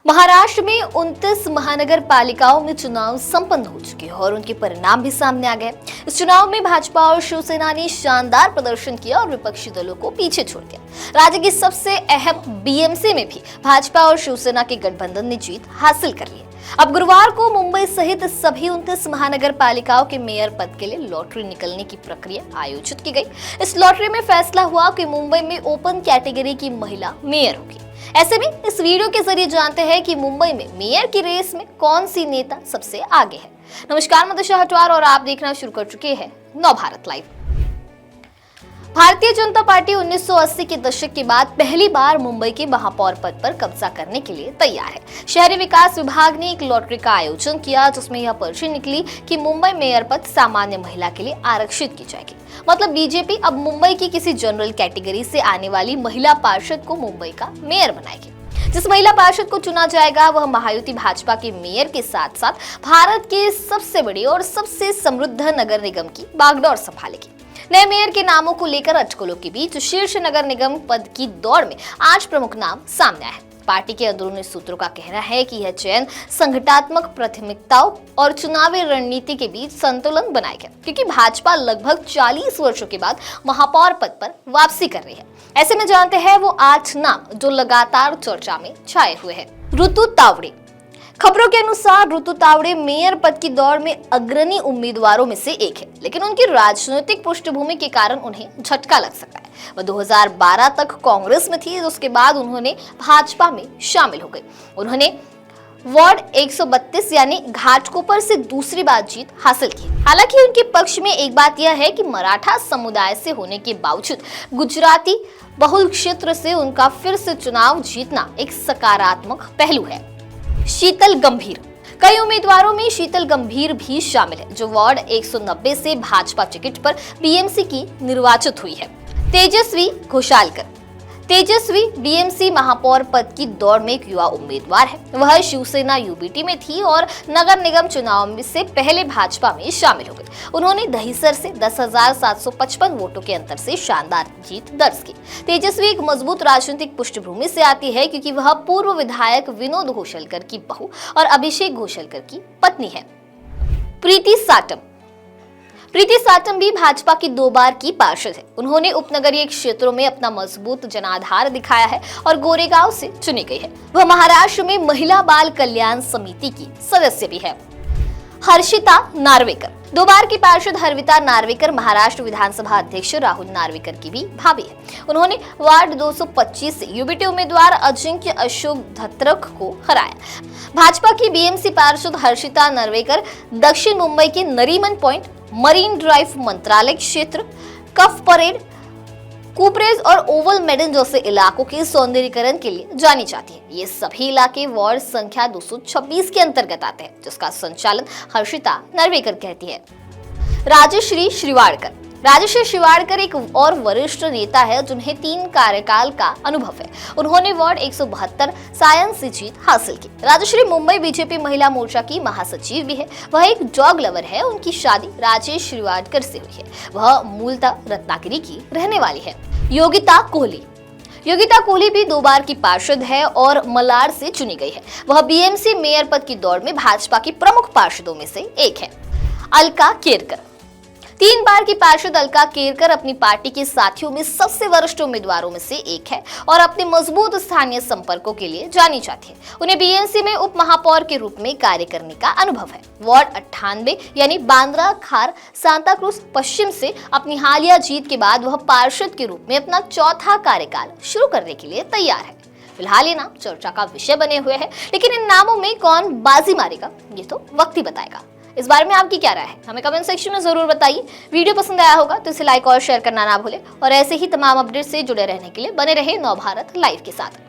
महाराष्ट्र में 29 महानगर पालिकाओं में चुनाव संपन्न हो चुके हैं और उनके परिणाम भी सामने आ गए। इस चुनाव में भाजपा और शिवसेना ने शानदार प्रदर्शन किया और विपक्षी दलों को पीछे छोड़ दिया। राज्य की सबसे अहम बीएमसी में भी भाजपा और शिवसेना के गठबंधन ने जीत हासिल कर ली। अब गुरुवार को मुंबई सहित सभी 29 महानगर पालिकाओं के मेयर पद के लिए लॉटरी निकलने की प्रक्रिया आयोजित की गई। इस लॉटरी में फैसला हुआ कि मुंबई में ओपन कैटेगरी की महिला मेयर होगी। ऐसे में इस वीडियो के जरिए जानते हैं कि मुंबई में मेयर की रेस में कौन सी नेता सबसे आगे है। नमस्कार, मैं दिशा हटवार और आप देखना शुरू कर चुके हैं नव भारत लाइव। भारतीय जनता पार्टी 1980 के दशक के बाद पहली बार मुंबई के महापौर पद पर कब्जा करने के लिए तैयार है। शहरी विकास विभाग ने एक लॉटरी का आयोजन किया जिसमें यह पर्ची निकली कि मुंबई मेयर पद सामान्य महिला के लिए आरक्षित की जाएगी। मतलब बीजेपी अब मुंबई की किसी जनरल कैटेगरी से आने वाली महिला पार्षद को मुंबई का मेयर बनाएगी। जिस महिला पार्षद को चुना जाएगा वह महायुति भाजपा के मेयर के साथ साथ भारत के सबसे बड़े और सबसे समृद्ध नगर निगम की बागडोर संभालेगी। नए मेयर के नामों को लेकर अटकलों के बीच शीर्ष नगर निगम पद की दौड़ में आज प्रमुख नाम सामने आए हैं। पार्टी के अंदरूनी सूत्रों का कहना है कि यह चयन संगठनात्मक प्राथमिकताओं और चुनावी रणनीति के बीच संतुलन बनाएगा, क्योंकि भाजपा लगभग 40 वर्षों के बाद महापौर पद पर वापसी कर रही है। ऐसे में जानते हैं वो 8 नाम जो लगातार चर्चा में छाए हुए हैं। ऋतु तावड़े। खबरों के अनुसार ऋतु तावड़े मेयर पद की दौड़ में अग्रणी उम्मीदवारों में से एक है, लेकिन उनकी राजनीतिक पृष्ठभूमि के कारण उन्हें झटका लग सकता है। वह 2012 तक कांग्रेस में थी, उसके बाद उन्होंने भाजपा में शामिल हो गई। उन्होंने वार्ड 132 यानी घाटकोपर से दूसरी बार जीत हासिल की। हालांकि उनके पक्ष में एक बात यह है कि मराठा समुदाय से होने के बावजूद गुजराती बहुल क्षेत्र से उनका फिर से चुनाव जीतना एक सकारात्मक पहलू है। शीतल गंभीर। कई उम्मीदवारों में शीतल गंभीर भी शामिल है, जो वार्ड 190 से भाजपा टिकट पर बीएमसी की निर्वाचित हुई है। तेजस्वी घोषालकर। तेजस्वी बीएमसी महापौर पद की दौड़ में एक युवा उम्मीदवार है। वह शिवसेना यूबीटी में थी और नगर निगम चुनाव से पहले भाजपा में शामिल हो गई। उन्होंने दहिसर से 10,755 वोटों के अंतर से शानदार जीत दर्ज की। तेजस्वी एक मजबूत राजनीतिक पृष्ठभूमि से आती है, क्योंकि वह पूर्व विधायक विनोद घोषालकर की बहू और अभिषेक घोषालकर की पत्नी है। प्रीति साटम। प्रीति साटम भी भाजपा की 2 बार की पार्षद है। उन्होंने उपनगरीय क्षेत्रों में अपना मजबूत जनाधार दिखाया है और गोरेगांव से चुनी गई है। वह महाराष्ट्र में महिला बाल कल्याण समिति की सदस्य भी है। हर्षिता नार्वेकर। 2 बार की पार्षद हर्षिता नार्वेकर महाराष्ट्र विधानसभा अध्यक्ष राहुल नार्वेकर की भी भाभी है। उन्होंने वार्ड 225 से यूबीटी उम्मीदवार अजिंक्य अशोक धत्रक को हराया। भाजपा की बीएमसी पार्षद हर्षिता नार्वेकर दक्षिण मुंबई के नरीमन पॉइंट, मरीन ड्राइव, मंत्रालय क्षेत्र, कफ परेड, कूपरेज और ओवल मेडन जैसे इलाकों के सौंदर्यीकरण के लिए जानी जाती है। ये सभी इलाके वार्ड संख्या 226 के अंतर्गत आते हैं, जिसका संचालन हर्षिता नार्वेकर कहती है। राजश्री श्रीवाड़कर। राजश्री श्रीवाड़कर एक और वरिष्ठ नेता है जिन्हें 3 कार्यकाल का अनुभव है। उन्होंने वार्ड 172 सायन से जीत हासिल की। राजश्री मुंबई बीजेपी महिला मोर्चा की महासचिव भी है। वह एक डॉग लवर है। उनकी शादी राजेश श्रीवाड़कर से हुई है। वह मूलतः रत्नागिरी की रहने वाली है। योगिता कोहली। योगिता कोहली भी 2 बार की पार्षद है और मलाड से चुनी गई है। वह बीएमसी मेयर पद की दौड़ में भाजपा की प्रमुख पार्षदों में से एक है। अलका केरकर। 3 बार की पार्षद अलका केरकर अपनी पार्टी के साथियों में सबसे वरिष्ठ उम्मीदवारों में से एक है और अपने मजबूत स्थानीय संपर्कों के लिए जानी जाती है। उन्हें बीएमसी में उप महापौर के रूप में कार्य करने का अनुभव है। वार्ड 98 यानी बांद्रा खार सांता क्रूज पश्चिम से अपनी हालिया जीत के बाद वह पार्षद के रूप में अपना 4था कार्यकाल शुरू करने के लिए तैयार है। फिलहाल ये नाम चर्चा का विषय बने हुए हैं, लेकिन इन नामों में कौन बाजी मारेगा ये तो वक्त ही बताएगा। इस बारे में आपकी क्या राय है, हमें कमेंट सेक्शन में जरूर बताइए। वीडियो पसंद आया होगा तो इसे लाइक और शेयर करना ना भूलें और ऐसे ही तमाम अपडेट से जुड़े रहने के लिए बने रहे नव भारत लाइव के साथ।